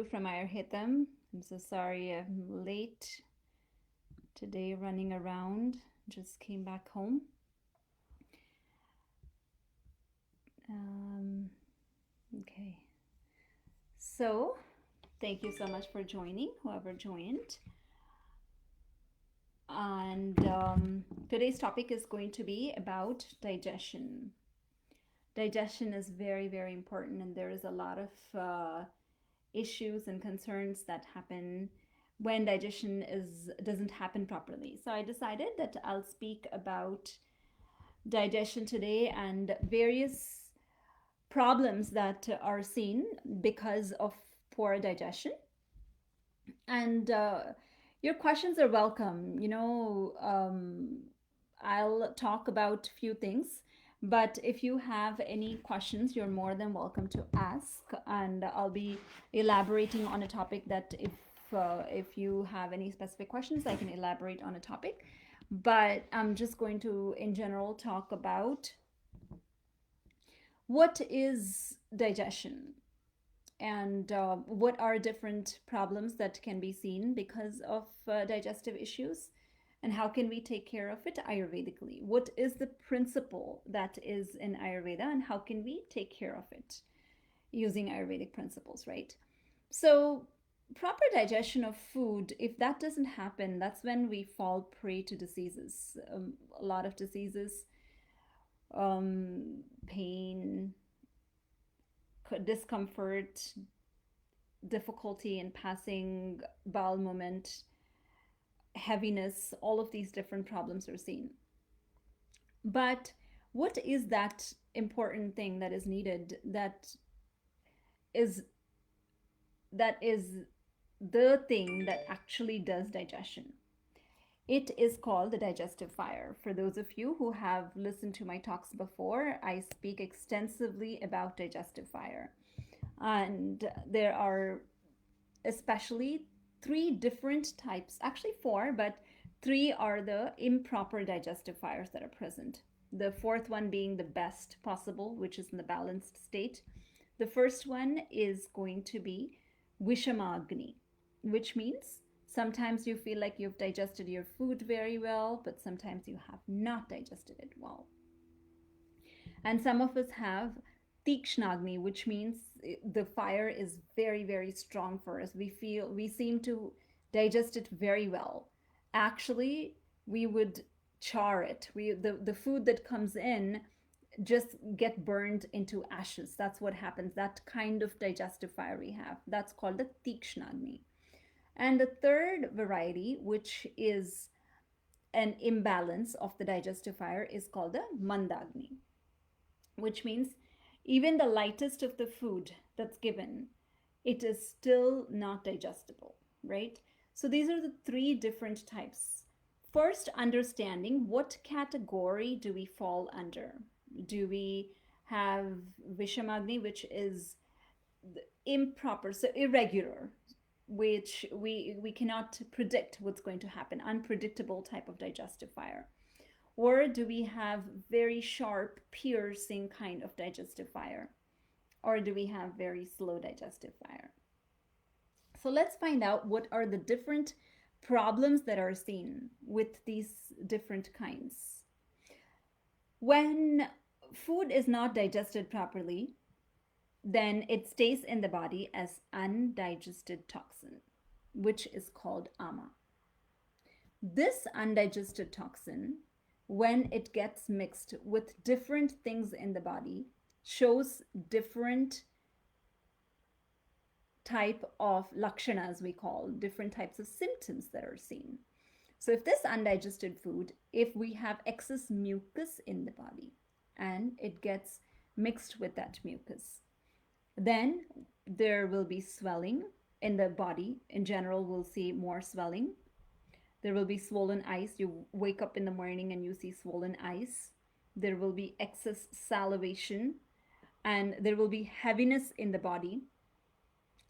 from Ayurveda. I'm so sorry I'm late today running around. Just came back home. Um, okay. So, thank you so much for joining, whoever joined. And today's topic is going to be about digestion. Digestion is very, very important, and there is a lot of issues and concerns that happen when digestion is doesn't happen properly. So I decided that I'll speak about digestion today and various problems that are seen because of poor digestion. And your questions are welcome. I'll talk about a few things, but if you have any questions, you're more than welcome to ask, and I'll be elaborating on a topic that if you have any specific questions, I can elaborate on a topic. But I'm just going to, in general, talk about what is digestion and what are different problems that can be seen because of digestive issues, and how can we take care of it ayurvedically. What is the principle that is in Ayurveda, and how can we take care of it using Ayurvedic principles, right? So proper digestion of food, if that doesn't happen, that's when we fall prey to diseases, a lot of diseases, pain, discomfort, difficulty in passing bowel movement, heaviness, all of these different problems are seen. But what is that important thing that is needed, is that is the thing that actually does digestion? It is called the digestive fire. For those of you who have listened to my talks before, I speak extensively about digestive fire. And there are especially three different types, actually four, but three are the improper digestive fires that are present. The fourth one being the best possible, which is in the balanced state. The first one is going to be Vishamagni, which means sometimes you feel like you've digested your food very well, but sometimes you have not digested it well. And some of us have Tikshnagni, which means the fire is very, very strong for us. We seem to digest it very well. Actually, we would char it. The food that comes in just get burned into ashes. That's what happens. That kind of digestive fire we have. That's called the Tikshnagni. And the third variety, which is an imbalance of the digestive fire, is called the Mandagni, which means even the lightest of the food that's given, it is still not digestible, right? So these are the three different types. First, understanding what category do we fall under. Do we have Vishamagni, which is improper, so irregular, which we cannot predict what's going to happen, unpredictable type of digestive fire? Or do we have very sharp, piercing kind of digestive fire? Or do we have very slow digestive fire? So let's find out what are the different problems that are seen with these different kinds. When food is not digested properly, then it stays in the body as undigested toxin, which is called ama. This undigested toxin, when it gets mixed with different things in the body, shows different type of lakshanas, we call different types of symptoms that are seen. So if this undigested food, if we have excess mucus in the body and it gets mixed with that mucus, then there will be swelling in the body. In general, we'll see more swelling. There will be swollen eyes. You wake up in the morning and you see swollen eyes. There will be excess salivation, and there will be heaviness in the body.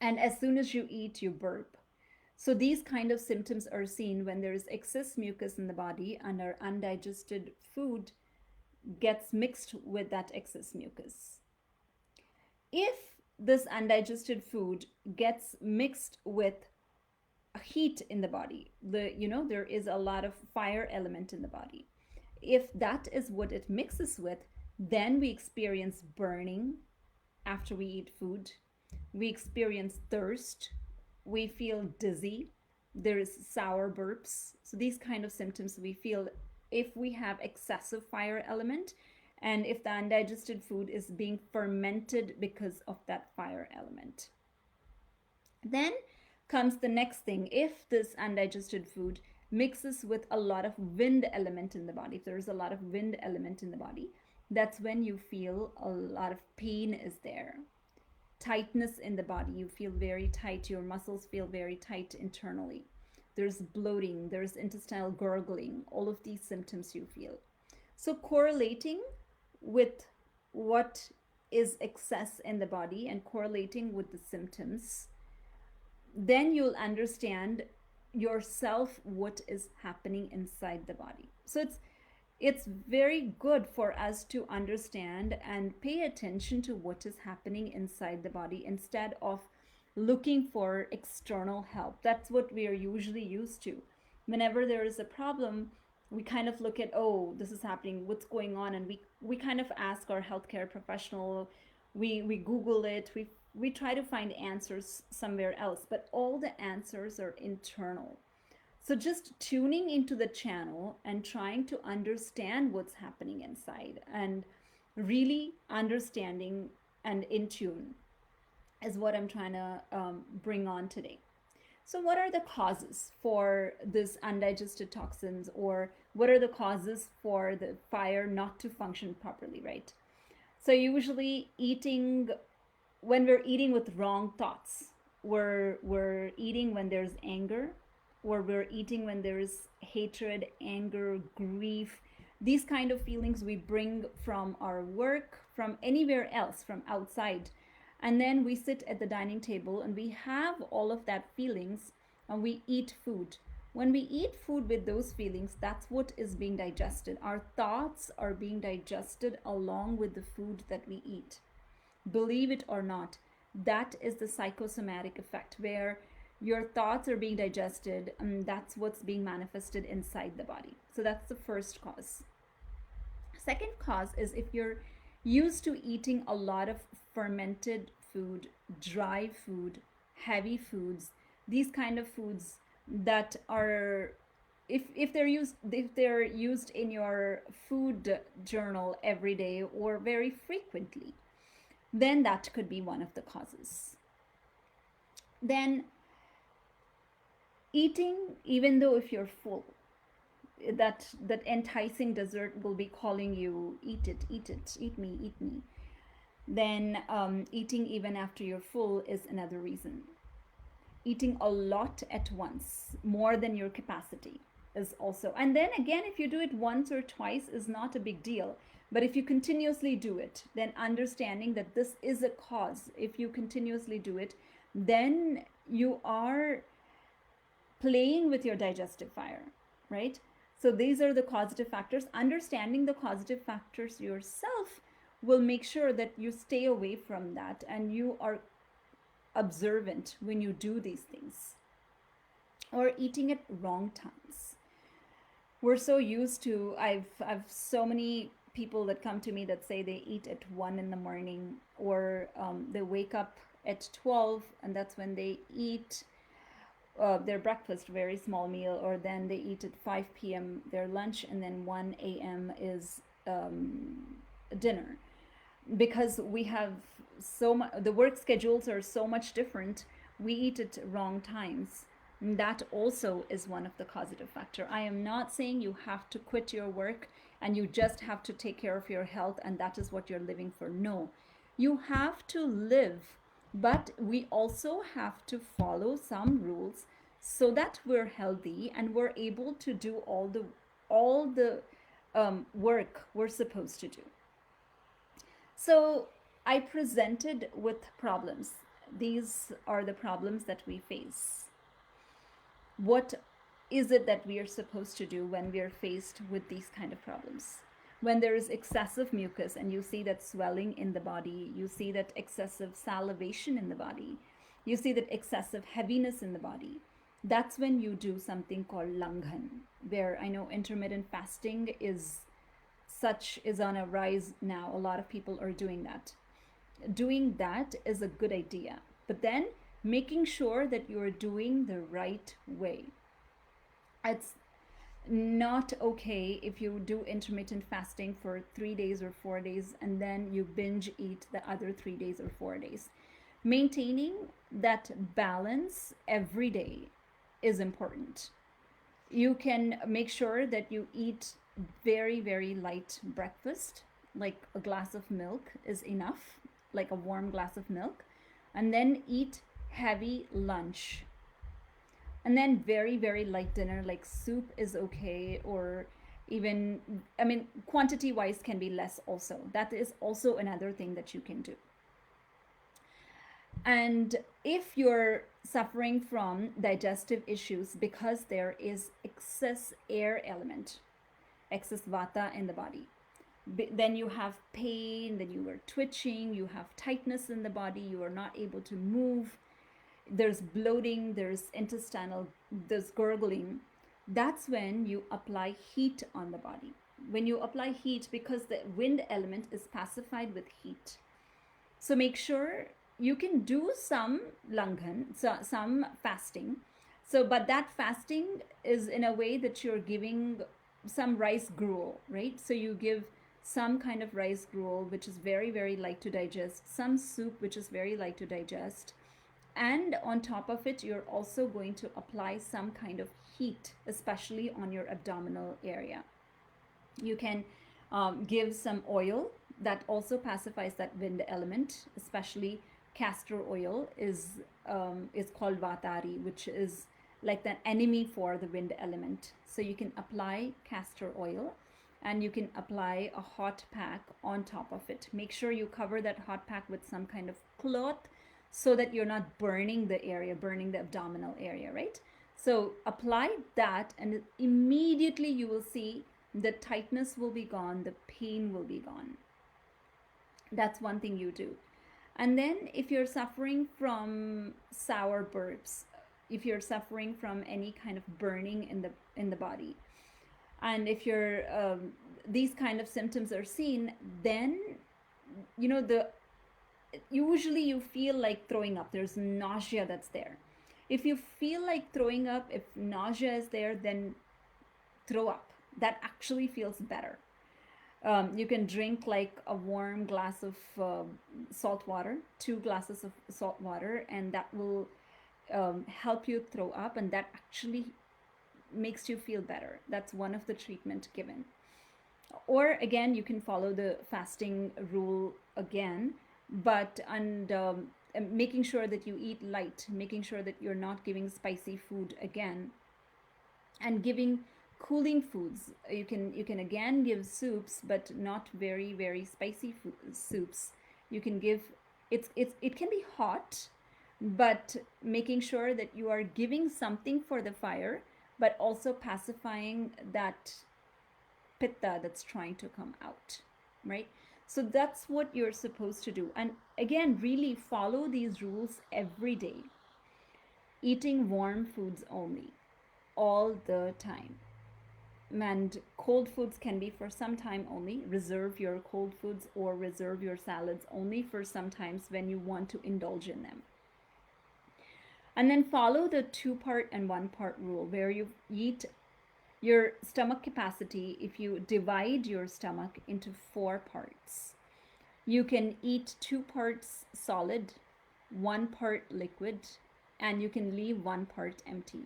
And as soon as you eat, you burp. So these kind of symptoms are seen when there is excess mucus in the body and our undigested food gets mixed with that excess mucus. If this undigested food gets mixed with heat in the body, there is a lot of fire element in the body. If that is what it mixes with, then we experience burning after we eat food. We experience thirst. We feel dizzy. There is sour burps. So these kind of symptoms we feel if we have excessive fire element, and if the undigested food is being fermented because of that fire element. Then comes the next thing. If this undigested food mixes with a lot of wind element in the body, if there's a lot of wind element in the body, that's when you feel a lot of pain is there. Tightness in the body. You feel very tight. Your muscles feel very tight internally. There's bloating. There's intestinal gurgling. All of these symptoms you feel. So correlating with what is excess in the body and correlating with the symptoms, then you'll understand yourself what is happening inside the body. So it's very good for us to understand and pay attention to what is happening inside the body instead of looking for external help. That's what we are usually used to. Whenever there is a problem, we kind of look at, oh, this is happening, what's going on, and we kind of ask our healthcare professional, we Google it, we try to find answers somewhere else, but all the answers are internal. So just tuning into the channel and trying to understand what's happening inside and really understanding and in tune is what I'm trying to bring on today. So what are the causes for this undigested toxins, or what are the causes for the fire not to function properly, right? So usually when we're eating with wrong thoughts, we're eating when there's anger, or we're eating when there's hatred, anger, grief. These kind of feelings we bring from our work, from anywhere else, from outside. And then we sit at the dining table and we have all of that feelings and we eat food. When we eat food with those feelings, that's what is being digested. Our thoughts are being digested along with the food that we eat. Believe it or not, that is the psychosomatic effect, where your thoughts are being digested and that's what's being manifested inside the body. So that's the first cause. Second cause is if you're used to eating a lot of fermented food, dry food, heavy foods, these kind of foods that are, if they're used in your food journal every day or very frequently, then that could be one of the causes. Then eating, even though if you're full, that enticing dessert will be calling you, eat it, eat me. Then eating even after you're full is another reason. Eating a lot at once, more than your capacity, is also. And then again, if you do it once or twice is not a big deal. But if you continuously do it, then understanding that this is a cause, if you continuously do it, then you are playing with your digestive fire, right? So these are the causative factors. Understanding the causative factors yourself will make sure that you stay away from that and you are observant when you do these things. Or eating at wrong times. We're so used to, I've so many people that come to me that say they eat at 1 in the morning, or they wake up at 12 and that's when they eat their breakfast, very small meal, or then they eat at 5 p.m. their lunch, and then 1 a.m. is dinner. Because we have so much, the work schedules are so much different, we eat at wrong times. That also is one of the causative factor. I am not saying you have to quit your work and you just have to take care of your health and that is what you're living for. No, you have to live, but we also have to follow some rules so that we're healthy and we're able to do all the work we're supposed to do. So I presented with problems. These are the problems that we face. What is it that we are supposed to do when we are faced with these kind of problems? When there is excessive mucus and you see that swelling in the body, you see that excessive salivation in the body, you see that excessive heaviness in the body, that's when you do something called langhan, where I know intermittent fasting is on a rise now. A lot of people are doing that. Doing that is a good idea, but then making sure that you're doing the right way. It's not okay if you do intermittent fasting for 3 days or 4 days and then you binge eat the other 3 days or 4 days. Maintaining that balance every day is important. You can make sure that you eat very, very light breakfast, like a glass of milk is enough, like a warm glass of milk, and then eat heavy lunch, and then very, very light dinner, like soup is okay, or even, I mean, quantity wise can be less also. That is also another thing that you can do. And if you're suffering from digestive issues because there is excess air element, excess vata in the body, then you have pain, then you are twitching, you have tightness in the body, you are not able to move, there's bloating, there's intestinal, there's gurgling, that's when you apply heat on the body. When you apply heat, because the wind element is pacified with heat. So make sure you can do some langhan, so some fasting. So, but that fasting is in a way that you're giving some rice gruel, right? So you give some kind of rice gruel, which is very, very light to digest, some soup, which is very light to digest. And on top of it, you're also going to apply some kind of heat, especially on your abdominal area. You can give some oil that also pacifies that wind element, especially castor oil is called vatari, which is like the enemy for the wind element. So you can apply castor oil and you can apply a hot pack on top of it. Make sure you cover that hot pack with some kind of cloth so that you're not burning the area, burning the abdominal area, right? So apply that and immediately you will see the tightness will be gone, the pain will be gone. That's one thing you do. And then if you're suffering from sour burps, if you're suffering from any kind of burning in the body, and if you're these kind of symptoms are seen, then the usually you feel like throwing up. There's nausea that's there. If you feel like throwing up, if nausea is there, then throw up. That actually feels better. You can drink like a warm glass of salt water, 2 glasses of salt water, and that will help you throw up, and that actually makes you feel better. That's one of the treatment given. Or again, you can follow the fasting rule again, but making sure that you eat light, making sure that you're not giving spicy food again, and giving cooling foods. You can again give soups, but not very, very spicy soups. You can give it can be hot, but making sure that you are giving something for the fire, but also pacifying that pitta that's trying to come out, right? So that's what you're supposed to do. And again, really follow these rules every day. Eating warm foods only, all the time. And cold foods can be for some time only. Reserve your cold foods or reserve your salads only for some times when you want to indulge in them. And then follow the 2-part and 1-part rule, where you eat your stomach capacity. If you divide your stomach into 4 parts, you can eat 2 parts solid, 1 part liquid, and you can leave 1 part empty.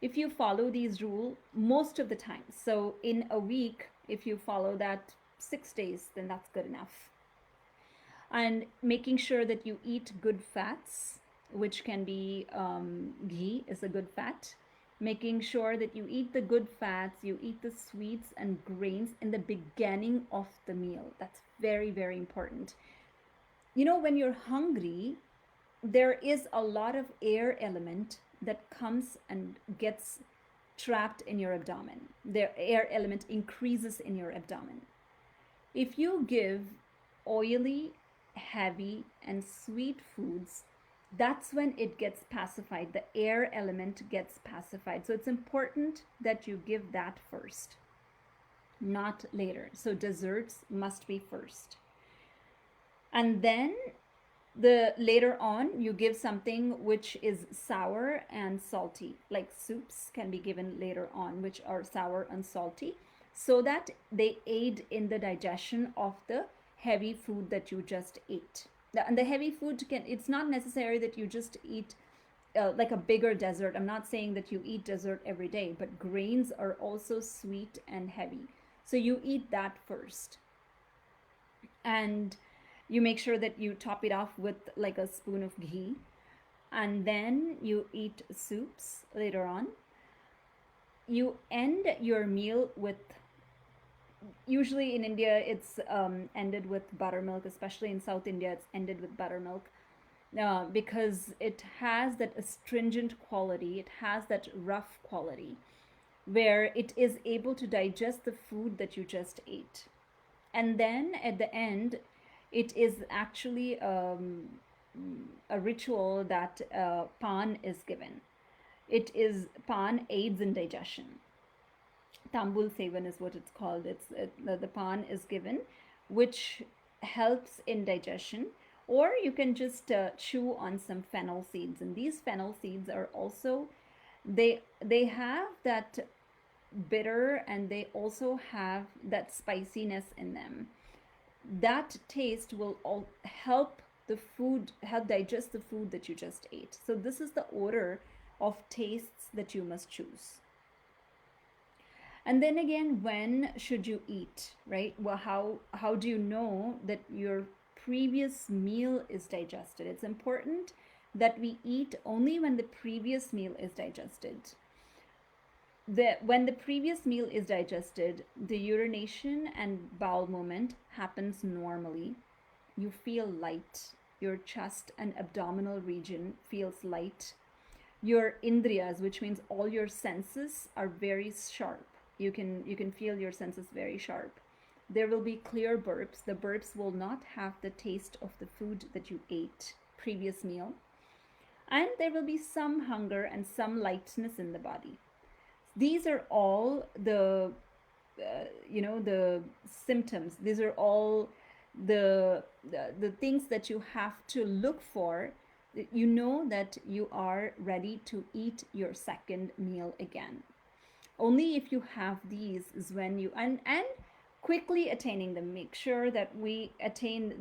If you follow these rules most of the time, so in a week, if you follow that 6 days, then that's good enough. And making sure that you eat good fats, which can be ghee is a good fat. Making sure that you eat the good fats, you eat the sweets and grains in the beginning of the meal. That's very, very important. When you're hungry, there is a lot of air element that comes and gets trapped in your abdomen. The air element increases in your abdomen. If you give oily, heavy, and sweet foods, that's when it gets pacified. The air element gets pacified. So it's important that you give that first, not later. So desserts must be first. And then the later on you give something which is sour and salty, like soups can be given later on which are sour and salty, so that they aid in the digestion of the heavy food that you just ate. And the heavy food can, it's not necessary that you just eat like a bigger dessert. I'm not saying that you eat dessert every day, but grains are also sweet and heavy, so you eat that first. And you make sure that you top it off with like a spoon of ghee, and then you eat soups later on. You end your meal with, usually in India it's ended with buttermilk, especially in South India it's ended with buttermilk, because it has that astringent quality, it has that rough quality where it is able to digest the food that you just ate. And then at the end, it is actually a ritual that pan is given. It is, pan aids in digestion. Tambul sevan is what it's called. The pan is given, which helps in digestion. Or you can just chew on some fennel seeds, and these fennel seeds are also, they have that bitter, and they also have that spiciness in them. That taste will all help the food, help digest the food that you just ate. So this is the order of tastes that you must choose. And then again, when should you eat, right? Well, how do you know that your previous meal is digested? It's important that we eat only when the previous meal is digested. When the previous meal is digested, the urination and bowel movement happens normally. You feel light. Your chest and abdominal region feels light. Your indriyas, which means all your senses, are very sharp. You can feel your senses very sharp. There will be clear burps. The burps will not have the taste of the food that you ate previous meal. And there will be some hunger and some lightness in the body. These are all the symptoms. These are all the things that you have to look for. You know that you are ready to eat your second meal again. Only if you have these is when you, and quickly attaining them. Make sure that we attain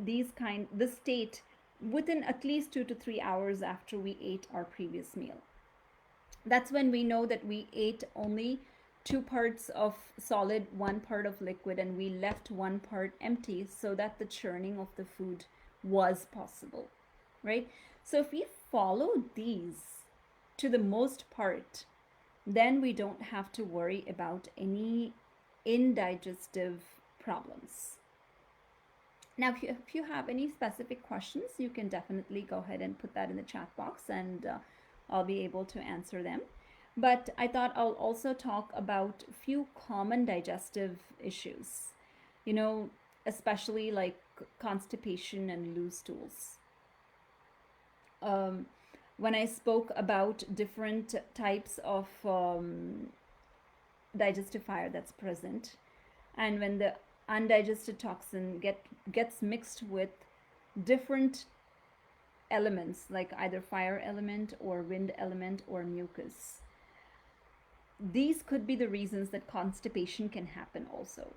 this state within at least 2 to 3 hours after we ate our previous meal. That's when we know that we ate only two parts of solid, one part of liquid, and we left one part empty, so that the churning of the food was possible, right? So if we follow these to the most part, then we don't have to worry about any indigestive problems. Now, if you have any specific questions, you can definitely go ahead and put that in the chat box, and I'll be able to answer them. But I thought I'll also talk about a few common digestive issues, especially like constipation and loose stools. Um, when I spoke about different types of digestive fire that's present, and when the undigested toxin gets mixed with different elements, like either fire element or wind element or mucus, these could be the reasons that constipation can happen also.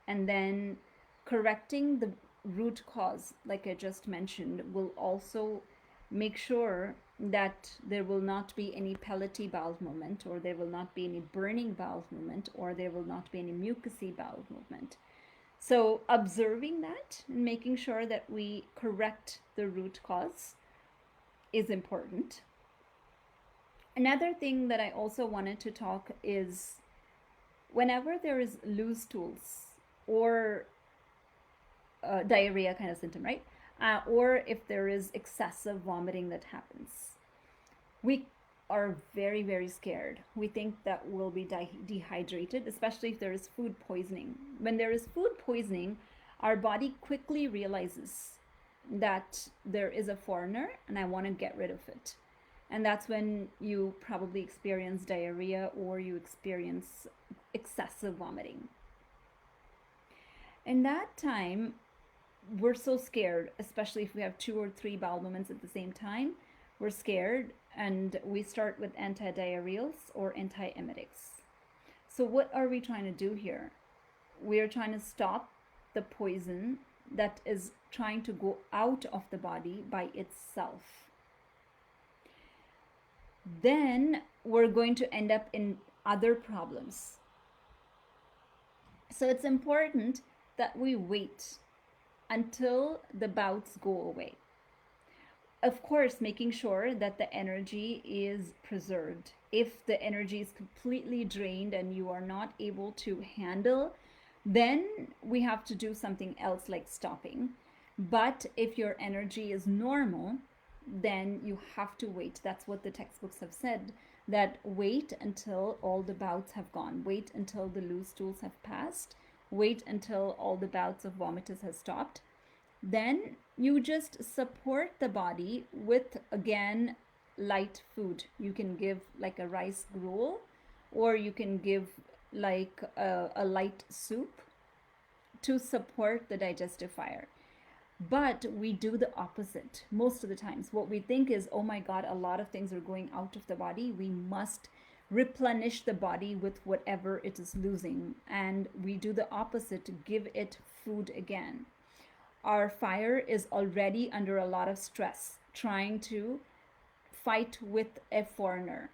And then correcting the root cause, like I just mentioned, will also make sure that there will not be any pellety bowel movement, or there will not be any burning bowel movement, or there will not be any mucousy bowel movement. So observing that and making sure that we correct the root cause is important. Another thing that I also wanted to talk is whenever there is loose stools or diarrhea kind of symptom, right? Or if there is excessive vomiting that happens, we are very, very scared. We think that we'll be dehydrated, especially if there is food poisoning. When there is food poisoning, our body quickly realizes that there is a foreigner and I want to get rid of it. And that's when you probably experience diarrhea or you experience excessive vomiting. In that time, we're so scared, especially if we have 2 or 3 bowel movements at the same time. We're scared and we start with antidiarrheals or antiemetics. So, what are we trying to do here? We are trying to stop the poison that is trying to go out of the body by itself. Then we're going to end up in other problems. So, it's important that we wait until the bouts go away. Of course, making sure that the energy is preserved. If the energy is completely drained and you are not able to handle, then we have to do something else like stopping. But if your energy is normal, then you have to wait. That's what the textbooks have said, that wait until all the bouts have gone. Wait until the loose stools have passed. Wait until all the bouts of vomitus has stopped. Then you just support the body with, again, light food. You can give like a rice gruel, or you can give like a light soup to support the digestive fire. But we do the opposite most of the times. What we think is, oh my God, a lot of things are going out of the body. We must replenish the body with whatever it is losing. And we do the opposite to give it food again. Our fire is already under a lot of stress trying to fight with a foreigner.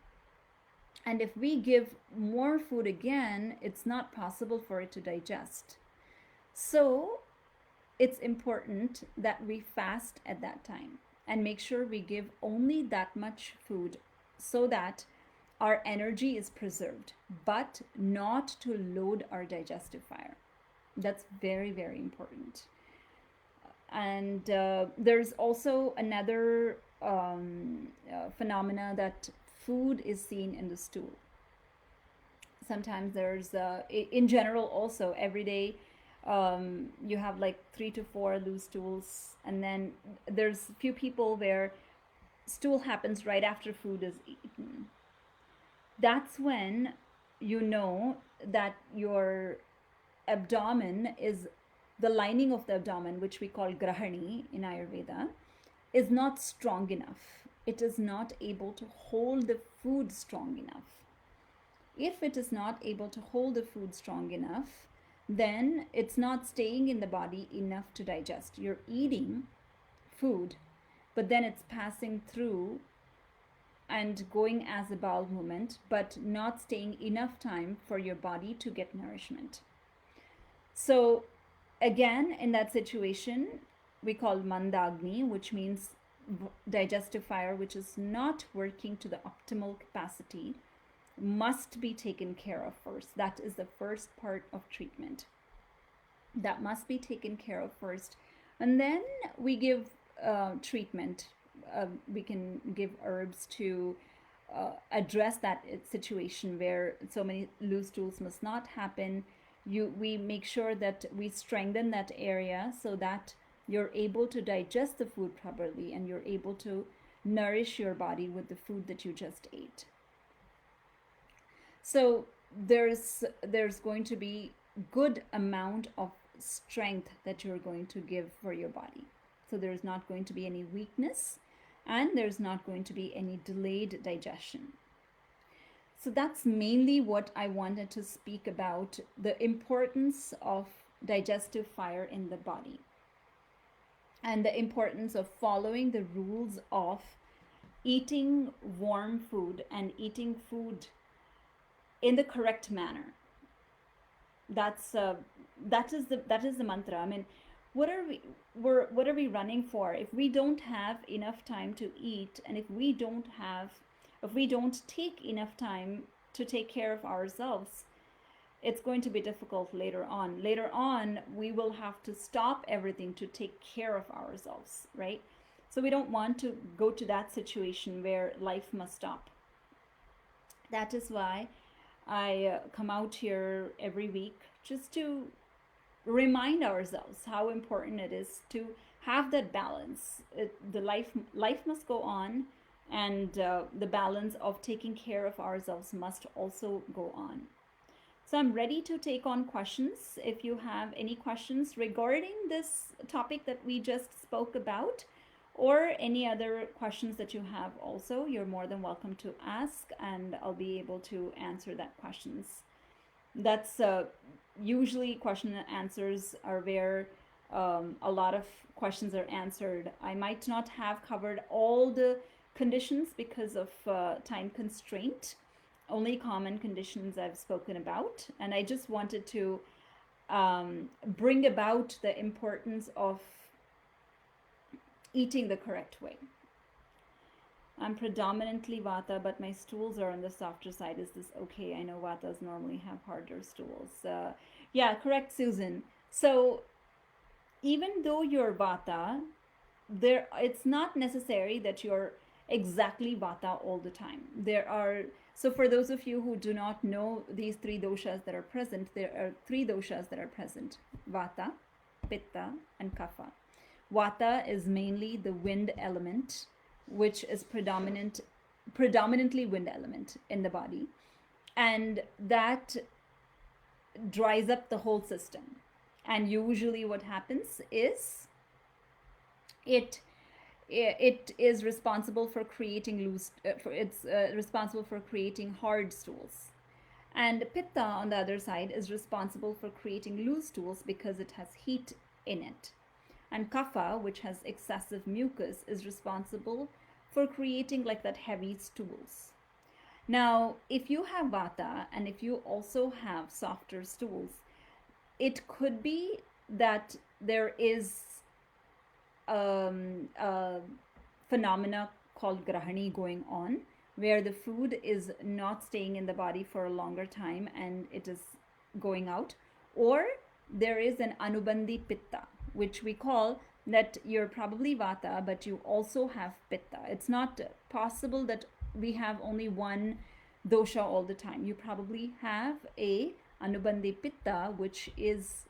And if we give more food again, it's not possible for it to digest. So it's important that we fast at that time and make sure we give only that much food so that our energy is preserved, but not to load our digestive fire. That's very, very important. And there's also another phenomena that food is seen in the stool. Sometimes there's, in general, also every day you have like 3 to 4 loose stools, and then there's a few people where stool happens right after food is eaten. That's when you know that your abdomen is, the lining of the abdomen, which we call grahani in Ayurveda, is not strong enough. It is not able to hold the food strong enough. If it is not able to hold the food strong enough, then it's not staying in the body enough to digest. You're eating food, but then it's passing through and going as a bowel movement, but not staying enough time for your body to get nourishment. So again, in that situation, we call mandagni, which means digestive fire, which is not working to the optimal capacity, must be taken care of first. That is the first part of treatment. That must be taken care of first. And then we give treatment. We can give herbs to address that situation where so many loose stools must not happen. We make sure that we strengthen that area so that you're able to digest the food properly and you're able to nourish your body with the food that you just ate. So there's going to be good amount of strength that you're going to give for your body. So there's not going to be any weakness and there's not going to be any delayed digestion. So that's mainly what I wanted to speak about, the importance of digestive fire in the body and the importance of following the rules of eating warm food and eating food in the correct manner. That is the mantra. I mean, what are we running for? If we don't have enough time to eat, and if we don't take enough time to take care of ourselves, it's going to be difficult later on. Later on, we will have to stop everything to take care of ourselves, right? So we don't want to go to that situation where life must stop. That is why I come out here every week just to remind ourselves how important it is to have that balance. The life must go on, and the balance of taking care of ourselves must also go on. So I'm ready to take on questions. If you have any questions regarding this topic that we just spoke about, or any other questions that you have also, you're more than welcome to ask, and I'll be able to answer that questions. That's usually question and answers are where a lot of questions are answered. I might not have covered all the conditions because of time constraint, only common conditions I've spoken about, and I just wanted to bring about the importance of eating the correct way. I'm predominantly Vata, but my stools are on the softer side. Is this okay? I know Vatas normally have harder stools. Yeah, correct, Susan. So even though you're Vata, there it's not necessary that you're exactly Vata all the time. There are, so for those of you who do not know these three doshas that are present, there are three doshas that are present: Vata, Pitta, and Kapha. Vata is mainly the wind element, which is predominantly wind element in the body, and that dries up the whole system. And usually, what happens is it it is responsible for creating loose. It's responsible for creating hard stools. And Pitta, on the other side, is responsible for creating loose stools because it has heat in it. And Kapha, which has excessive mucus, is responsible for creating like that heavy stools. Now, if you have Vata and if you also have softer stools, it could be that there is a phenomena called grahani going on, where the food is not staying in the body for a longer time and it is going out, or there is an anubandhi pitta, which we call that you're probably vata but you also have pitta. It's not possible that we have only one dosha all the time. You probably have a anubandhi pitta which is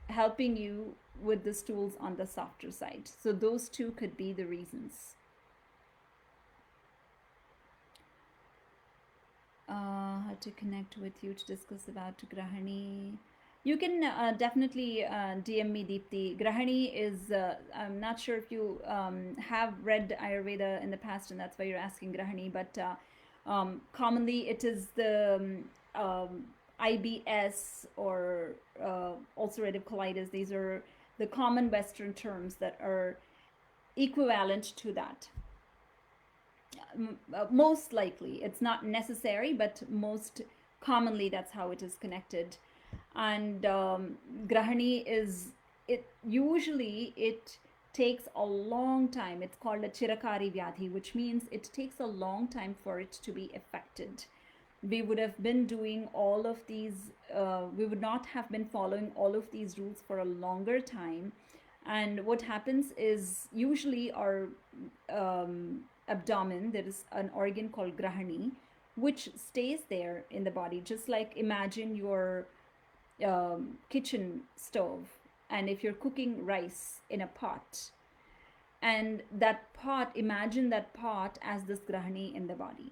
helping you with the stools on the softer side. So those two could be the reasons. How to connect with you to discuss about grahani. You can definitely DM me, Deepthi. Grahani is, I'm not sure if you have read Ayurveda in the past and that's why you're asking Grahani, but commonly it is the IBS or ulcerative colitis. These are the common Western terms that are equivalent to that. Most likely, it's not necessary, but most commonly that's how it is connected. And grahani is, it usually it takes a long time. It's called a chirakari vyadhi, which means it takes a long time for it to be affected. We would have been doing all of these, we would not have been following all of these rules for a longer time. And what happens is usually our abdomen, there is an organ called grahani, which stays there in the body. Just like imagine your kitchen stove, and if you're cooking rice in a pot, and that pot, imagine that pot as this grahani in the body.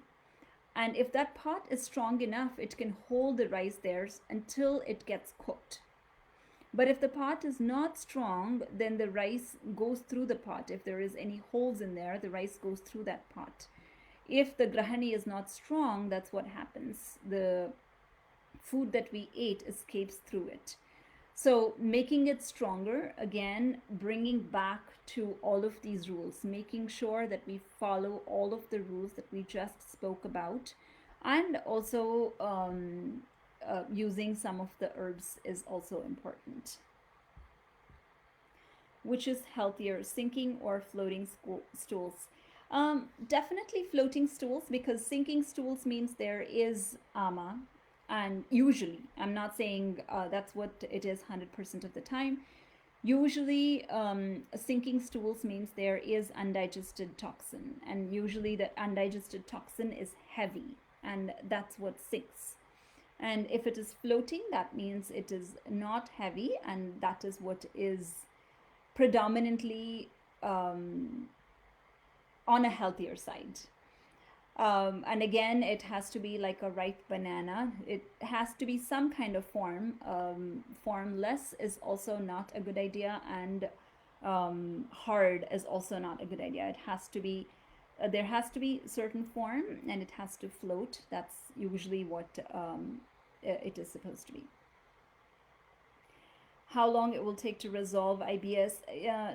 And if that pot is strong enough, it can hold the rice there until it gets cooked. But if the pot is not strong, then the rice goes through the pot. If there is any holes in there, the rice goes through that pot. If the grahani is not strong, that's what happens. The food that we ate escapes through it. So making it stronger, again, bringing back to all of these rules, making sure that we follow all of the rules that we just spoke about, and also using some of the herbs is also important. Which is healthier, sinking or floating stools? Definitely floating stools, because sinking stools means there is ama, and usually, I'm not saying that's what it is 100% of the time. Usually, sinking stools means there is undigested toxin, and usually the undigested toxin is heavy, and that's what sinks. And if it is floating, that means it is not heavy, and that is what is predominantly um, on a healthier side. And again, it has to be like a ripe banana. It has to be some kind of form. Formless is also not a good idea, and hard is also not a good idea. It has to be, there has to be certain form, and it has to float. That's usually what it is supposed to be. How long it will take to resolve IBS?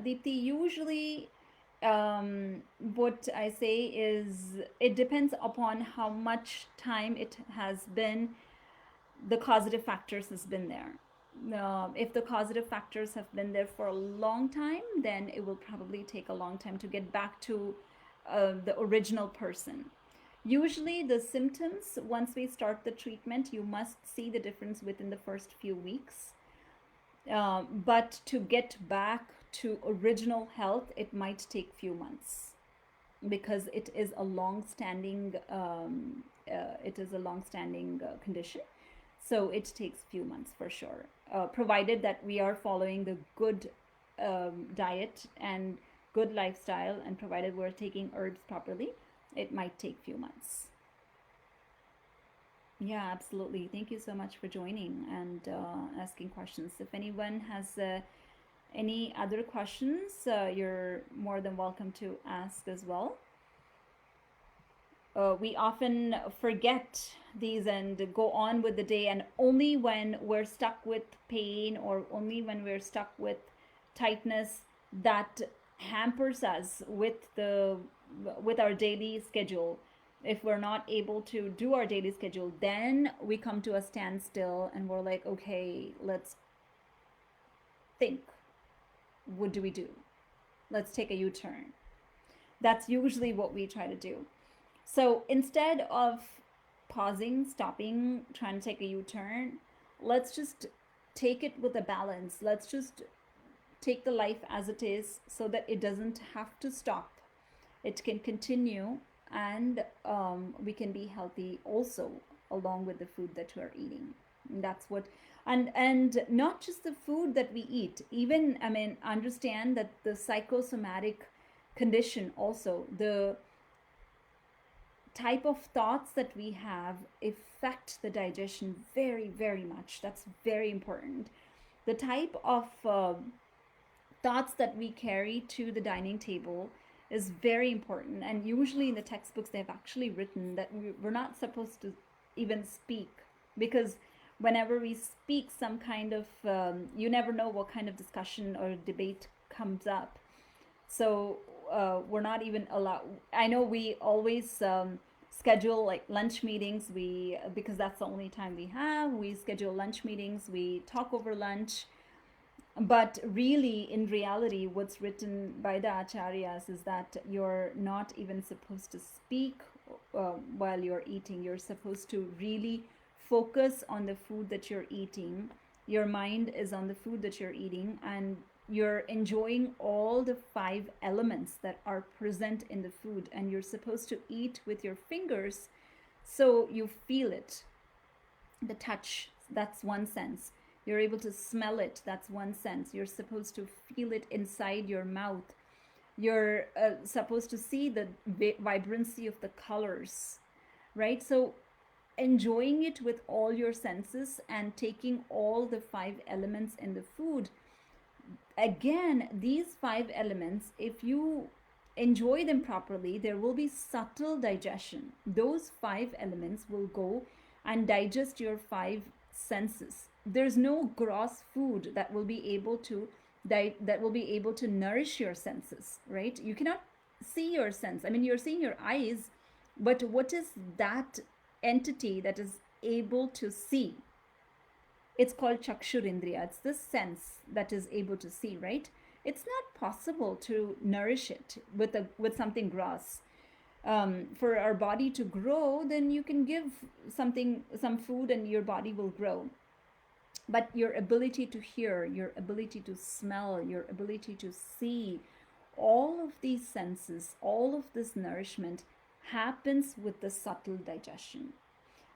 Deepthi, usually what I say is it depends upon how much time it has been, the causative factors has been there. If the causative factors have been there for a long time, then it will probably take a long time to get back to the original person. Usually, the symptoms, once we start the treatment, you must see the difference within the first few weeks. But to get back to original health, it might take few months because it is a long-standing condition. So it takes few months for sure, provided that we are following the good diet and good lifestyle, and provided we're taking herbs properly, it might take few months. Yeah, absolutely. Thank you so much for joining and asking questions. If anyone has any other questions, you're more than welcome to ask as well. We often forget these and go on with the day, and only when we're stuck with pain or only when we're stuck with tightness, that hampers us with our daily schedule. If we're not able to do our daily schedule, then we come to a standstill and we're like, okay, let's think, what do we do? Let's take a U-turn. That's usually what we try to do. So instead of pausing, stopping, trying to take a U-turn, let's just take it with a balance. Let's just take the life as it is so that it doesn't have to stop. It can continue, and we can be healthy also along with the food that we're eating. That's what, and not just the food that we eat. Even, I mean, understand that the psychosomatic condition also, the type of thoughts that we have affect the digestion very, very much. That's very important. The type of thoughts that we carry to the dining table is very important. And usually in the textbooks, they've actually written that we're not supposed to even speak, because whenever we speak, some kind of, you never know what kind of discussion or debate comes up. So we're not even allowed. I know we always schedule like lunch meetings. Because that's the only time we have, we schedule lunch meetings, we talk over lunch. But really, in reality, what's written by the acharyas is that you're not even supposed to speak while you're eating. You're supposed to really focus on the food that you're eating. Your mind is on the food that you're eating, and you're enjoying all the 5 elements that are present in the food, and you're supposed to eat with your fingers so you feel it. The touch, that's one sense. You're able to smell it, that's one sense. You're supposed to feel it inside your mouth. You're supposed to see the vibrancy of the colors, right? So enjoying it with all your senses and taking all the 5 elements in the food. Again, these 5 elements, if you enjoy them properly, there will be subtle digestion. Those 5 elements will go and digest your 5 senses. There's no gross food that will be able to nourish your senses, right? You cannot see your sense. I mean, you're seeing your eyes, but what is that entity that is able to see? It's called chakshurindriya. It's this sense that is able to see, right? It's not possible to nourish it with something gross. For our body to grow, then you can give some food and your body will grow. But your ability to hear, your ability to smell, your ability to see, all of these senses, all of this nourishment happens with the subtle digestion.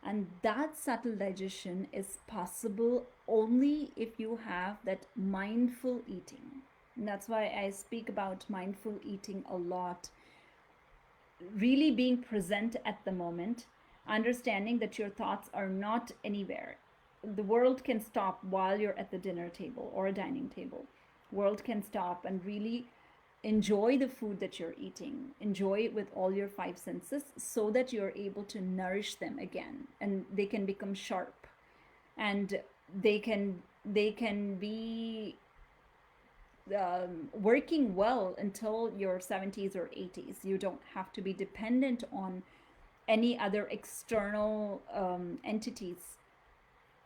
And that subtle digestion is possible only if you have that mindful eating. And that's why I speak about mindful eating a lot. Really being present at the moment, understanding that your thoughts are not anywhere. The world can stop while you're at the dinner table or a dining table. World can stop and really enjoy the food that you're eating. Enjoy it with all your five senses so that you're able to nourish them again and they can become sharp, and they can be working well until your 70s or 80s. You don't have to be dependent on any other external entities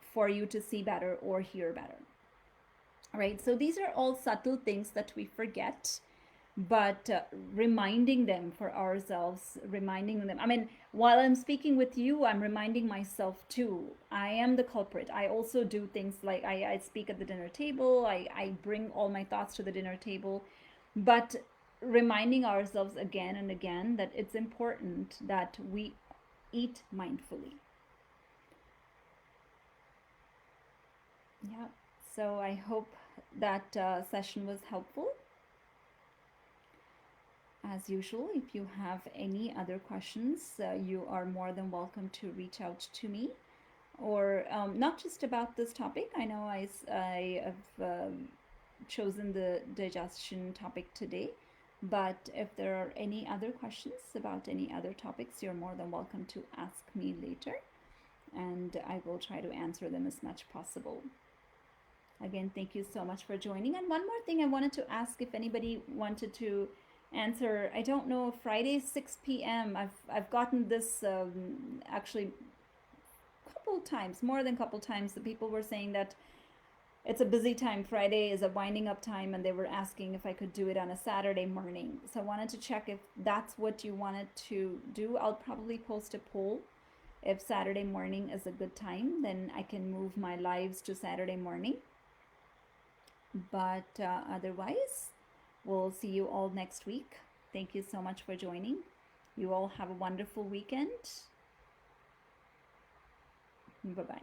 for you to see better or hear better. Right? So these are all subtle things that we forget, but reminding them for ourselves, reminding them. I mean, while I'm speaking with you, I'm reminding myself too. I am the culprit. I also do things like I speak at the dinner table, I bring all my thoughts to the dinner table, but reminding ourselves again and again that it's important that we eat mindfully. Yeah. So I hope that session was helpful. As usual, if you have any other questions, you are more than welcome to reach out to me, or not just about this topic. I know I have chosen the digestion topic today, but if there are any other questions about any other topics, you're more than welcome to ask me later, and I will try to answer them as much possible. Again, thank you so much for joining. And one more thing I wanted to ask, if anybody wanted to answer, I don't know, Friday 6 p.m. I've gotten this actually couple times, more than couple times. The people were saying that it's a busy time. Friday is a winding up time, and they were asking if I could do it on a Saturday morning. So I wanted to check if that's what you wanted to do. I'll probably post a poll. If Saturday morning is a good time, then I can move my lives to Saturday morning. But otherwise, we'll see you all next week. Thank you so much for joining. You all have a wonderful weekend. Bye bye.